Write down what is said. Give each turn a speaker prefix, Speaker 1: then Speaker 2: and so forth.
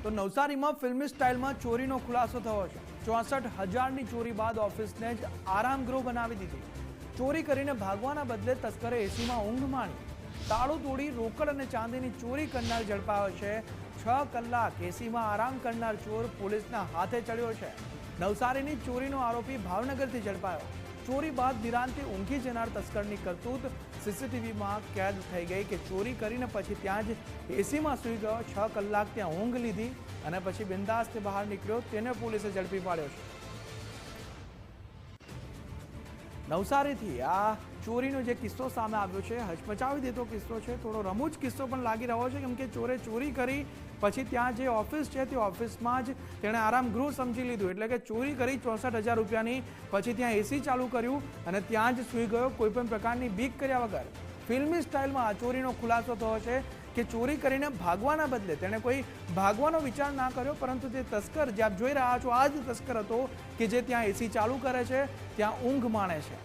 Speaker 1: તો નવસારીમાં ફિલ્મી સ્ટાઇલમાં ચોરીનો ખુલાસો થયો છે। 64,000ની ચોરી બાદ ઓફિસને જ આરામગૃહ બનાવી દીધી। ચોરી કરીને ભાગવાના બદલે તસ્કરે એસીમાં ઊંઘ માણી। તાળું તોડી રોકડ અને ચાંદીની ચોરી કરનાર ઝડપાયો છે। 6 કલાક એસીમાં આરામ કરનાર ચોર પોલીસના હાથે ચડ્યો છે। નવસારીની ચોરીનો આરોપી ભાવનગરથી ઝડપાયો। ચોરી બાદ નિરાંતે ઊંઘી જનાર તસ્કરની કરતૂત સીસીટીવીમાં કેદ થઈ ગઈ કે ચોરી કરીને પછી ત્યાં જ એસીમાં સૂઈ ગયો। 6 કલાક ત્યાં ઊંઘ લીધી અને પછી બિંદાસ્ત બહાર નીકળ્યો। તેને પોલીસે ઝડપી પાડ્યો છે। નવસારીથી આ ચોરીનો જે કિસ્સો સામે આવ્યો છે હચમચાવી દેતો કિસ્સો છે। થોડો રમૂજ કિસ્સો પણ લાગી રહ્યો છે કેમ કે ચોરે ચોરી કરી પછી ત્યાં જે ઓફિસ છે તે ઓફિસમાં જ તેણે આરામગૃહ સમજી લીધું। એટલે કે ચોરી કરી 64,000 રૂપિયાની, પછી ત્યાં એસી ચાલુ કર્યું અને ત્યાં જ સૂઈ ગયો કોઈ પણ પ્રકારની બીક કર્યા વગર। ફિલ્મી સ્ટાઇલમાં આ ચોરીનો ખુલાસો થયો છે કે ચોરી કરીને ભાગવાના બદલે તેણે કોઈ ભાગવાનો વિચાર ના કર્યો, પરંતુ તે તસ્કર જે આપ જોઈ રહ્યા છો આ જ તસ્કર હતો કે જે ત્યાં એસી ચાલુ કરે છે, ત્યાં ઊંઘ માણે છે।